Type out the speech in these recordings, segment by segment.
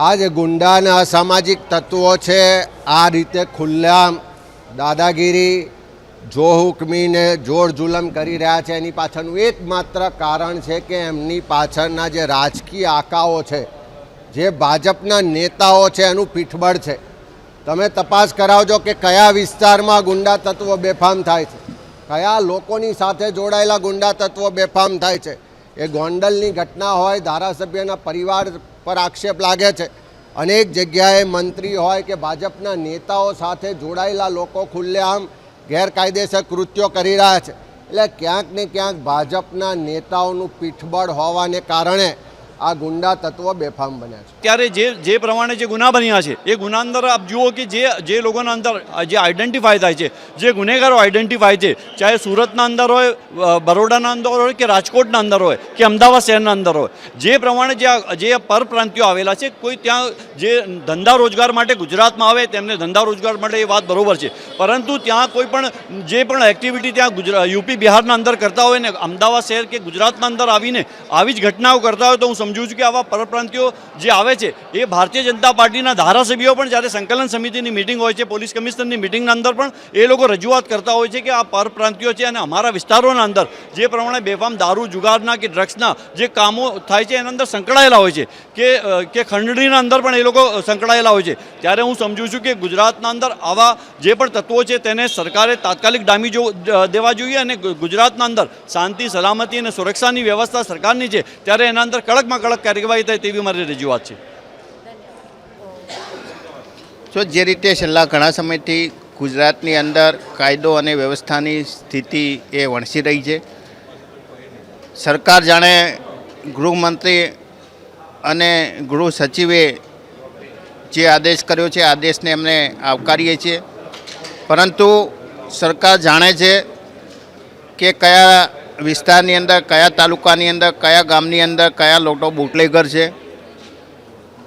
આ જે ગુંડાના અસામાજિક તત્વો છે આ રીતે ખુલ્લેઆમ દાદાગીરી જો હુકમીને જોર જુલમ કરી રહ્યા છે એની પાછળનું એકમાત્ર કારણ છે કે એમની પાછળના જે રાજકીય આકાઓ છે, જે ભાજપના નેતાઓ છે એનું પીઠબળ છે. તમે તપાસ કરાવજો કે કયા વિસ્તારમાં ગુંડા તત્વો બેફામ થાય છે, કયા લોકોની સાથે જોડાયેલા ગુંડા તત્વો બેફામ થાય છે. એ ગોંડલની ઘટના હોય, ધારાસભ્યના પરિવાર પર આક્ષેપ લાગે છે. અનેક જગ્યાએ મંત્રી હોય કે ભાજપના નેતાઓ સાથે જોડાયેલા લોકો ખુલ્લેઆમ ગેરકાયદેસર કૃત્યો કરી રહ્યા છે. એટલે ક્યાંક ને ક્યાંક ભાજપના નેતાઓનું પીઠબળ હોવાને કારણે આ ગુંડા તત્વો બેફામ બન્યા છે. ત્યારે જે પ્રમાણે જે ગુના બન્યા છે એ ગુના અંદર આપ જુઓ કે જે લોકોના અંદર જે આઈડેન્ટિફાય થાય છે, જે ગુનેગારો આઈડેન્ટિફાય છે, ચાહે સુરતના અંદર હોય, બરોડાના અંદર હોય કે રાજકોટના અંદર હોય કે અમદાવાદ શહેરના અંદર હોય, જે પ્રમાણે જે પરપ્રાંતિયો આવેલા છે, કોઈ ત્યાં જે ધંધા રોજગાર માટે ગુજરાતમાં આવે તેમને ધંધા રોજગાર માટે એ વાત બરોબર છે, પરંતુ ત્યાં કોઈ પણ જે પણ એક્ટિવિટી ત્યાં યુપી બિહારના અંદર કરતા હોય ને અમદાવાદ શહેર કે ગુજરાતના અંદર આવીને આવી જ ઘટનાઓ કરતા હોય તો હું સમજુ છું કે આવા પરપ્રાંતિયો જે આવે છે એ ભારતીય જનતા પાર્ટીના ધારાસભ્યો પણ જ્યારે સંકલન સમિતિની મિટિંગ હોય છે, પોલીસ કમિશનરની મિટિંગના અંદર પણ એ લોકો રજૂઆત કરતા હોય છે કે આ પરપ્રાંતિયો છે અને અમારા વિસ્તારોના અંદર જે પ્રમાણે બેફામ દારૂ જુગારના કે ડ્રગ્સના જે કામો થાય છે એના અંદર સંકળાયેલા હોય છે કે ખંડણીના અંદર પણ એ લોકો સંકળાયેલા હોય છે. ત્યારે હું સમજુ છું કે ગુજરાતના અંદર આવા જે પણ તત્વો છે તેને સરકારે તાત્કાલિક ડામી દેવા જોઈએ અને ગુજરાતના અંદર શાંતિ, સલામતી અને સુરક્ષાની વ્યવસ્થા સરકારની છે ત્યારે એના અંદર કડકમાં કડક કાર્યવાહી થાય તેવી મારી રજૂઆત છે. જો જે રીતે છેલ્લા ઘણા સમયથી ગુજરાતની અંદર કાયદો અને વ્યવસ્થાની સ્થિતિ એ વણસી રહી છે, સરકાર જાણે ગૃહમંત્રી અને ગૃહ સચિવે જે આદેશ કર્યો છે આદેશને એમને આવકારીએ છીએ, પરંતુ સરકાર જાણે છે કે કયા વિસ્તારની અંદર, કયા તાલુકાની અંદર, કયા ગામની અંદર કયા લોકો બુટલેગર છે.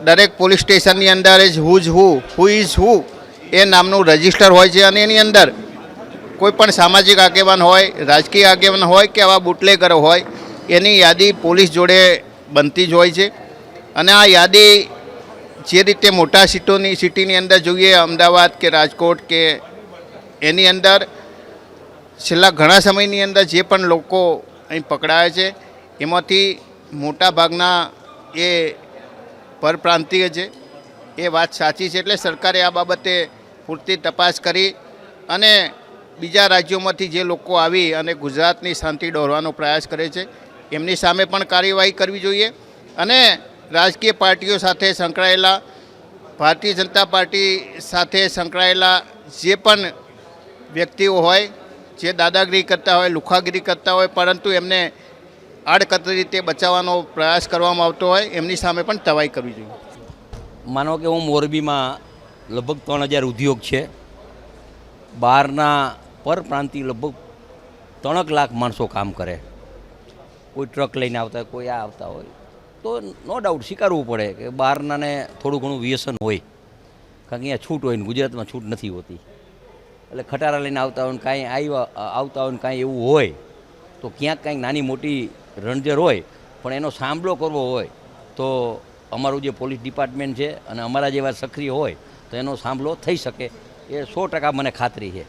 દરેક પોલીસ સ્ટેશનની અંદર જ હુ ઇઝ હુ એ નામનું રજિસ્ટર હોય છે અને એની અંદર કોઈ પણ સામાજિક આગેવાન હોય, રાજકીય આગેવાન હોય કે આવા બુટલેગરો હોય એની યાદી પોલીસ જોડે બનતી જ હોય છે. અને આ યાદી જે રીતે મોટા સિટીની અંદર જોઈએ, અમદાવાદ કે રાજકોટ કે એની અંદર છેલ્લા ઘણા સમયની અંદર જે પણ લોકો અહીં પકડાયા છે એમાંથી મોટા ભાગના એ પરપ્રાંતિય છે. એ વાત સાચી છે. એટલે સરકારે આ બાબતે પૂરતી તપાસ કરી અને બીજા રાજ્યોમાંથી જે લોકો આવી અને ગુજરાતની શાંતિ દોરવાનો પ્રયાસ કરે છે એમની સામે પણ કાર્યવાહી કરવી જોઈએ. અને રાજકીય પાર્ટીઓ સાથે સંકળાયેલા, ભારતીય જનતા પાર્ટી સાથે સંકળાયેલા જે પણ વ્યક્તિઓ હોય, જે દાદાગીરી કરતા હોય, લુખાગીરી કરતા હોય, પરંતુ એમને આડકતરી રીતે બચાવવાનો પ્રયાસ કરવામાં આવતો હોય એમની સામે પણ તવાઈ કરવી જોઈએ. માનો કે હું મોરબીમાં લગભગ 3000 ઉદ્યોગ છે, બહારના પરપ્રાંતિ લગભગ 3 લાખ માણસો કામ કરે. કોઈ ટ્રક લઈને આવતા હોય, કોઈ આ આવતા હોય, તો નો ડાઉટ સ્વીકારવું પડે કે બહારનાને થોડું ઘણું વ્યસન હોય, કારણ કે અહીંયા છૂટ હોય ને ગુજરાતમાં છૂટ નથી હોતી. એટલે ખટારા લઈને આવતા હોય ને કાંઈ આવતા હોય ને કાંઈ એવું હોય તો ક્યાંક કાંઈક નાની મોટી રણજર હોય, પણ એનો સામલો કરવો હોય તો અમારું જે પોલીસ ડિપાર્ટમેન્ટ છે અને અમારા જેવા સક્રિય હોય તો એનો સામલો થઈ શકે એ 100% મને ખાતરી છે.